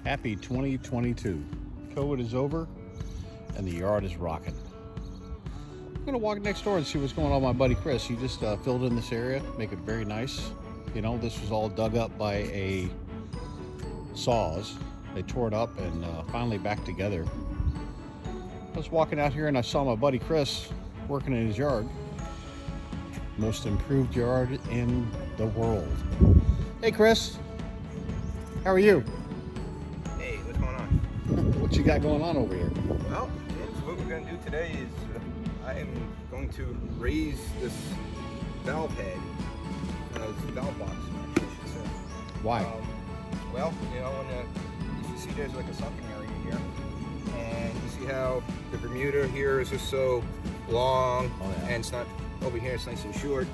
Happy 2022. COVID is over and the yard is rocking. I'm gonna walk next door and see what's going on with my buddy Chris. He just filled in this area, make it very nice. You know, this was all dug up by a saws. They tore it up and finally back together. I was walking out here and I saw my buddy Chris working in his yard. Most improved yard in the world. Hey Chris, how are you? Hey, what's going on? What you got going on over here? Well, what we're going to do today is I am going to raise this valve head, valve box, I should say. Why? Well, you know, if you see there's like a suction area here, and you see how the Bermuda here is just so long, and it's not over here, it's nice and short.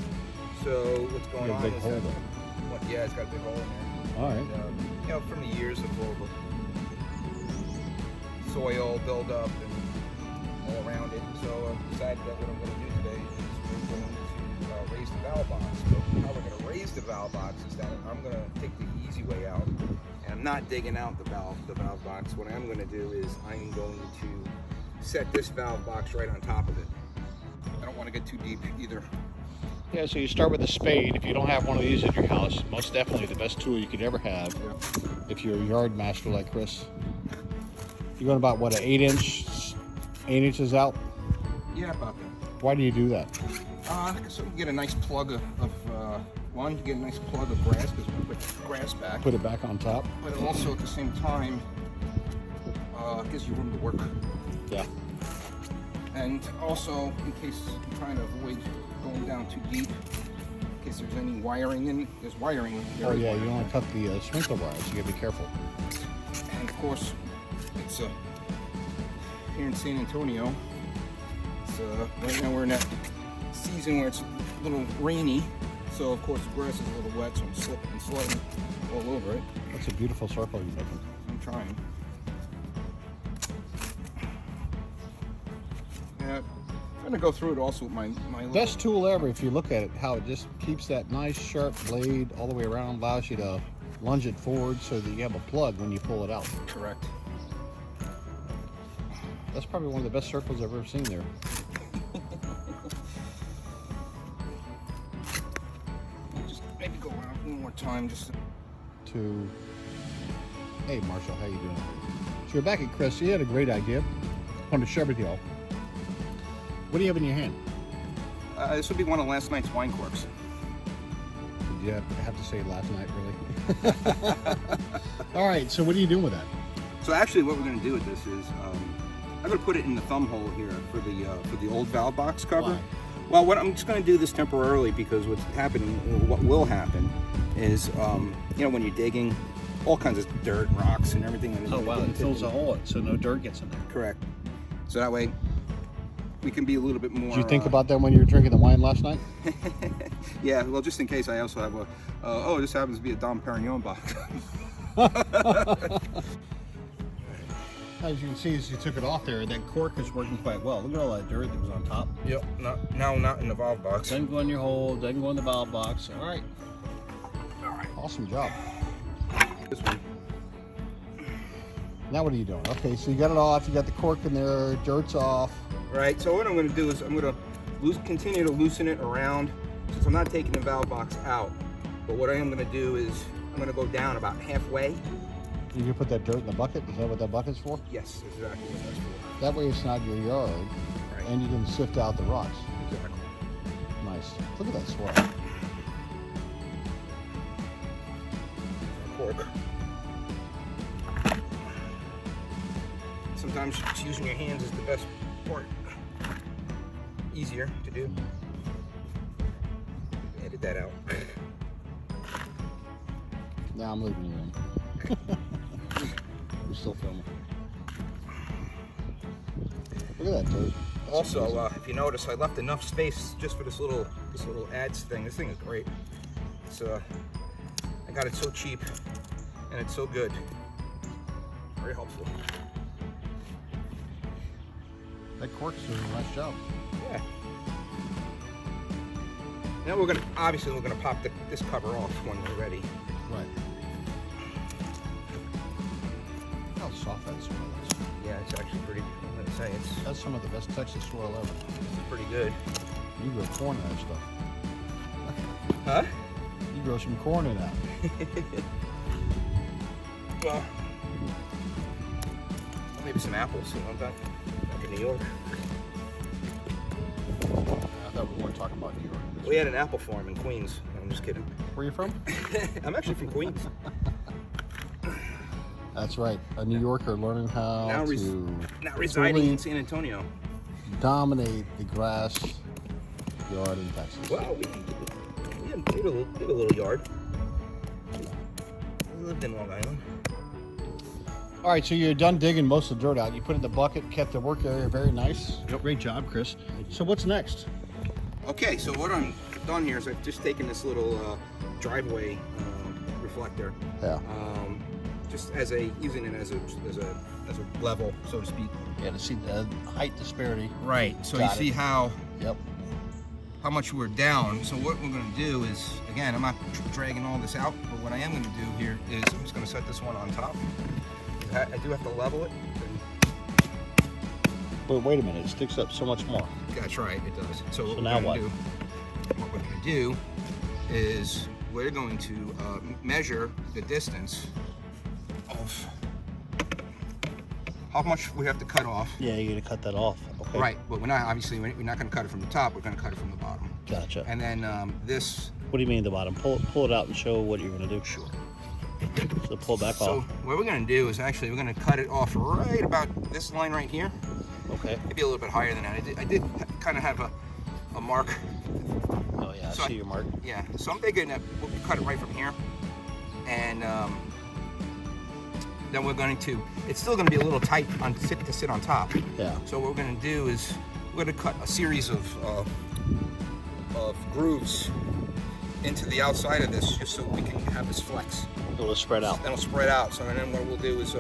So what's going on big is hole that, there. yeah, it's got a big hole in there. All right. And, you know, from the years of all the soil buildup and all around it. So I decided that what I'm going to do today is we're going to raise the valve box. So how we're going to raise the valve box is that I'm going to take the easy way out, and I'm not digging out the valve box. What I'm going to do is I'm going to set this valve box right on top of it. I don't want to get too deep either. Yeah, so you start with a spade. If you don't have one of these at your house, most definitely the best tool you could ever have. Yeah. If you're a yard master like Chris. You're going about what, an 8 inches out? Yeah, about that. Why do you do that? So you get a nice plug of one, you get a nice plug of grass because we put grass back. Put it back on top. But also at the same time, gives you room to work. Yeah. And also, in case you're trying to avoid going down too deep, in case there's any wiring in, there's wiring in here. Oh yeah, you don't want to cut the sprinkler wires. You gotta be careful. And of course, it's here in San Antonio. It's right now we're in that season where it's a little rainy, so of course the grass is a little wet, so I'm slipping and sliding all over it. That's a beautiful circle you're making. I'm trying. Yeah, I'm gonna go through it also with my little... Best tool ever if you look at it, how it just keeps that nice sharp blade all the way around, allows you to lunge it forward so that you have a plug when you pull it out. Correct. That's probably one of the best circles I've ever seen there. Just maybe go around one more time just to... Hey Marshall, how you doing? So you're back at Chris. He had a great idea on the Shepherd Hill. What do you have in your hand? this would be one of last night's wine corks. Did you have to say last night, really? All right, so what are you doing with that? So actually what we're going to do with this is I'm going to put it in the thumb hole here for the old valve box cover. Why? Well, I'm just going to do this temporarily because what's happening, what will happen is, you know, when you're digging, all kinds of dirt, rocks, and everything. Oh wow, it fills a hole so no dirt gets in there. Correct. So that way we can be a little bit more... Did you think about that when you were drinking the wine last night? Yeah, well, just in case I also have a, oh, this happens to be a Dom Perignon box. As you can see, as you took it off there, that cork is working quite well. Look at all that dirt that was on top. Yep, now not in the valve box. Doesn't go in your hole, doesn't go in the valve box. All right. Awesome job. This one. Now what are you doing? Okay, so you got it off, you got the cork in there, dirt's off. Right, so what I'm going to do is I'm going to continue to loosen it around since I'm not taking the valve box out. But what I am going to do is I'm going to go down about halfway. You can put that dirt in the bucket? Is that what that bucket's for? Yes, that's exactly what that's for. That way it's not your yard, Right. and you can sift out the rocks. Exactly. Nice. Look at that swirl. Cork. Sometimes just using your hands is the best part. Easier to do. Edit that out. Now I'm leaving you in. We're still filming. Look at that dirt. That's Also, amazing. if you notice, I left enough space just for this little ads thing. This thing is great. It's I got it so cheap, and it's so good. Very helpful. That cork's doing a nice job. Yeah. Now we're gonna pop this cover off when we're ready. Right. how soft that soil is. Yeah, it's actually pretty. I'm gonna say it's That's some of the best Texas soil ever. pretty good. You grow corn in that stuff. Huh? You grow some corn in that. Well, maybe some apples. You know, back in New York. I thought we weren't talking about New York. We had an apple farm in Queens. No, I'm just kidding. Where are you from? I'm actually from Queens. That's right. A New Yorker learning how Now residing truly in San Antonio. dominate the grass yard in Texas. Well, we had a little yard. We lived in Long Island. All right, so you're done digging most of the dirt out. You put it in the bucket, kept the work area very nice. Yep. Great job, Chris. So what's next? Okay, so what I've done here is I've just taken this little driveway reflector, Yeah. just using it as a level, so to speak. Yeah, to see the height disparity. Right. So Got you see it. how Yep. much we're down. So what we're going to do is, again, I'm not dragging all this out, but what I am going to do here is I'm just going to set this one on top. I do have to level it. But wait a minute, it sticks up so much more. That's right, it does. So what now we're going to do is we're going to measure the distance of how much we have to cut off. Yeah, you're gonna cut that off. Okay. Right, but we're not going to cut it from the top. We're going to cut it from the bottom. Gotcha. And then this. What do you mean the bottom? Pull it out and show what you're gonna do. Sure. So pull back So off. what we're going to do is actually we're going to cut it off right about this line right here. Okay. Maybe a little bit higher than that. I did kind of have a mark. Oh yeah, So I see your mark. Yeah, so I'm thinking that we'll cut it right from here, and then we're going to. It's still going to be a little tight to sit on top. Yeah. So what we're going to do is we're going to cut a series of grooves into the outside of this, just so we can have this flex. It'll spread out. It'll spread out. So then what we'll do is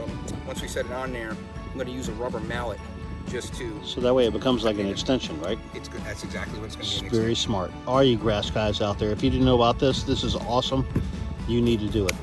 once we set it on there, I'm going to use a rubber mallet just to. So that way it becomes like an extension, right? It's good. That's exactly what it's going to be. It's very smart. All you grass guys out there, if you didn't know about this, this is awesome. You need to do it.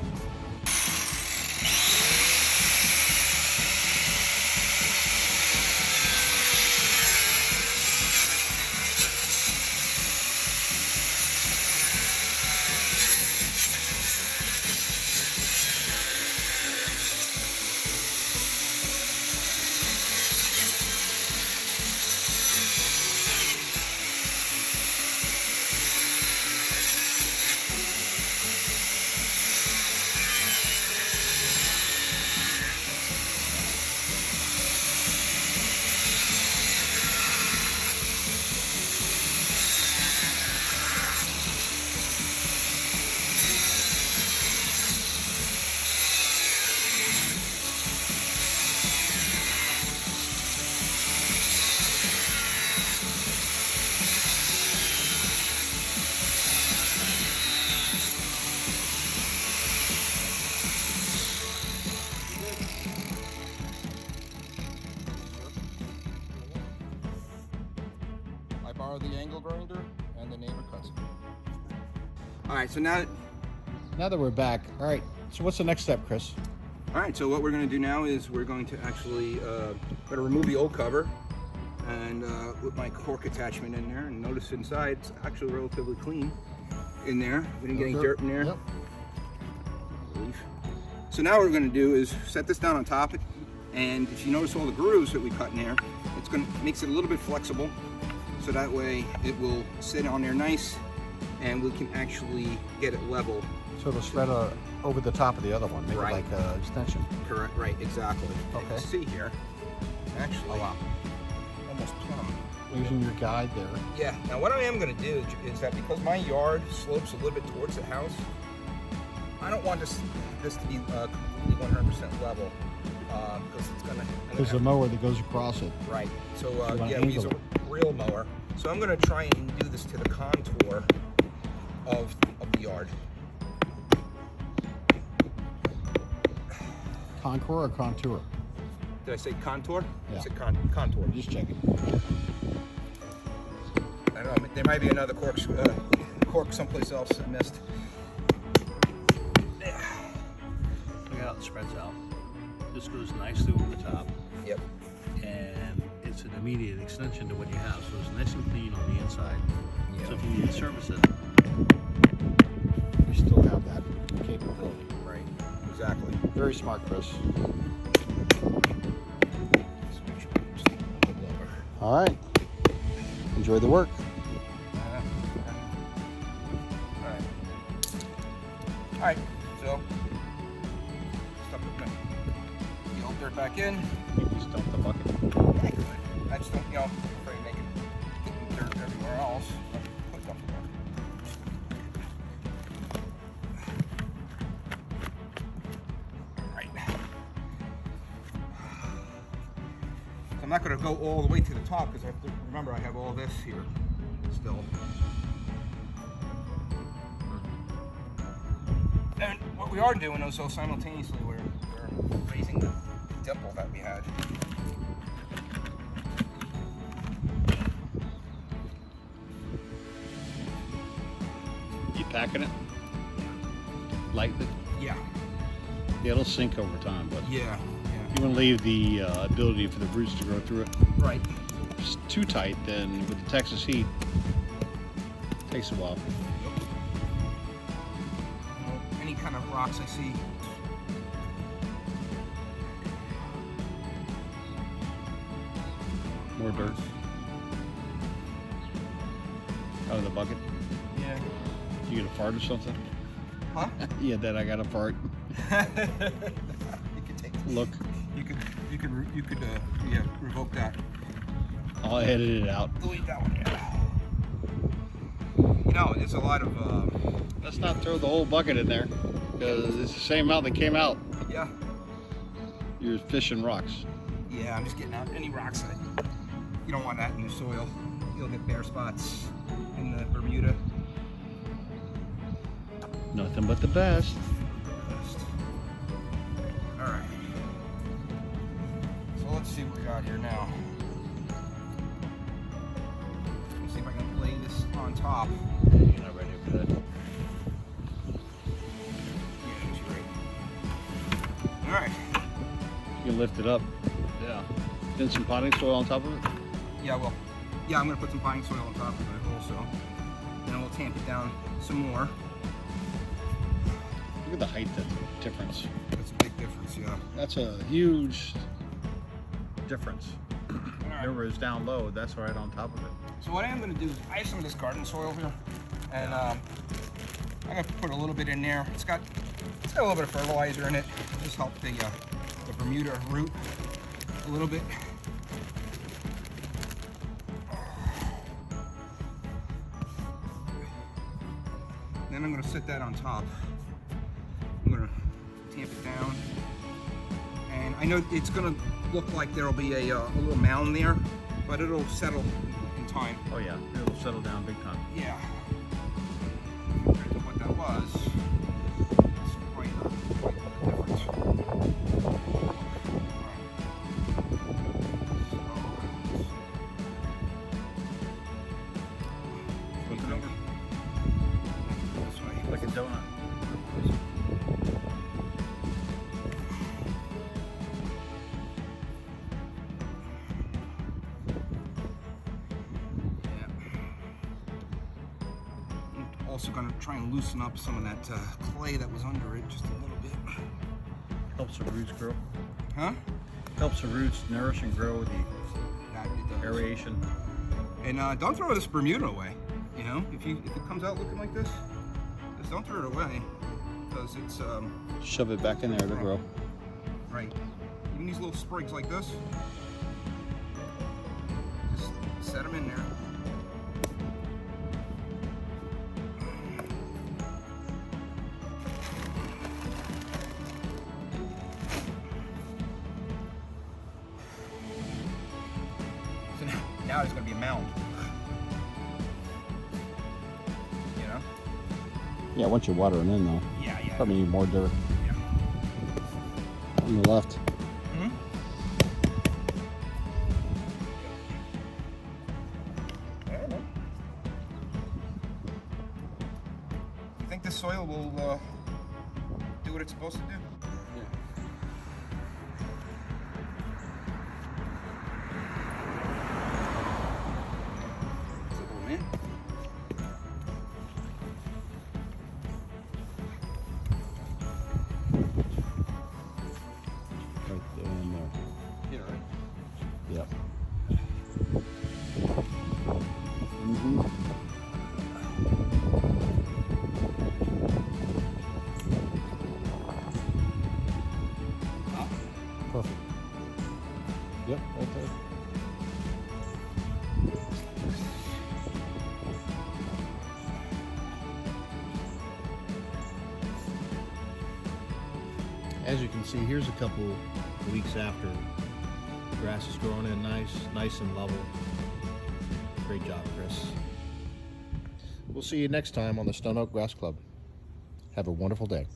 Borrow the angle grinder, and the neighbor cuts it. All right, so now Now that we're back, all right. So what's the next step, Chris? all right, so what we're going to do now is we're going to actually going to remove the old cover and with my cork attachment in there, and notice inside it's actually relatively clean in there. We didn't get any dirt in there. Yep. So now what we're going to do is set this down on top, and if you notice all the grooves that we cut in there, it's going to makes it a little bit flexible, so that way it will sit on there nice, and we can actually get it level. So it'll spread over the top of the other one, make Right. it like an extension. Correct. Right. Exactly. Okay. You can see here, actually, almost plumb. Using your guide there. Yeah. Now what I am going to do is that because my yard slopes a little bit towards the house, I don't want this to be completely 100% level because it's going to. There's a mower that goes across it. Right. So you wanna yeah, we use angle a real mower. So I'm going to try and do this to the contour of the yard. Contour or contour? Did I say contour? Yeah. I said contour. Just checking. I don't know. There might be another cork someplace else I missed. Look how it spreads out. This goes nicely over the top, Yep. and it's an immediate extension to what you have, so it's nice and clean on the inside. Yeah. So if you need to service it, you still have that capability. Right. Exactly. Very smart, Chris. All right. Enjoy the work. All right. So stuff the old dirt back in. You just dump the bucket. I just don't, afraid of making dirt everywhere else. Put stuff in there. All right. So I'm not going to go all the way to the top because I have to remember I have all this here still. And what we are doing is so simultaneously we're raising the dimple that we had. You packing it lightly. Yeah. Yeah, it'll sink over time, but Yeah. you want to leave the ability for the roots to grow through it. Right. If it's too tight, then with the Texas heat, it takes a while. Any kind of rocks I see. More dirt out of the bucket. Yeah. You get a fart or something? Huh? Yeah, that I got a fart. You could take. Look, You could revoke that. I'll edit it out. Delete that one. Yeah. There's a lot of. Let's not throw the whole bucket in there, because it's the same amount that came out. Yeah. You're fishing rocks. Yeah, I'm just getting out any rocks that you don't want that in the soil. You'll get bare spots in the Bermuda. Nothing but the best. All right. So let's see what we got here now. Let's see if I can lay this on top. You're not ready for that. Yeah, you're right. All right. You can lift it up. Yeah. Then some potting soil on top of it. Yeah, well, yeah, I'm gonna put some pine soil on top of it also. And then we'll tamp it down some more. Look at the height difference. That's a big difference, yeah. That's a huge difference. All right. Remember, it's down low. That's right on top of it. So what I am gonna do is I have some of this garden soil here, and I'm gonna put a little bit in there. It's got a little bit of fertilizer in it. It'll just help the Bermuda root a little bit. Then I'm going to set that on top. I'm going to tamp it down. And I know it's going to look like there'll be a little mound there, but it'll settle in time. Oh yeah, it'll settle down big time. Yeah. Compared to what that was, it's quite a difference. Flip it over. This way. Like a donut. Also going to try and loosen up some of that clay that was under it just a little bit. Helps the roots grow. Huh? Helps the roots nourish and grow with the That it does. aeration. And don't throw this Bermuda away. You know, if it comes out looking like this, just don't throw it away because it's Shove it back in there to grow. right. Even these little sprigs like this, just set them in there. So now there's going to be a mound. You know? Yeah, once you're watering in though. Yeah, yeah. Probably need more dirt. Yeah. On the left. Mm-hmm. I don't know. You think this soil will do what it's supposed to do? Yeah. Yep, right there. As you can see, here's a couple weeks after. Grass is growing in nice and level. Great job, Chris. We'll see you next time on the Stone Oak Grass Club. Have a wonderful day.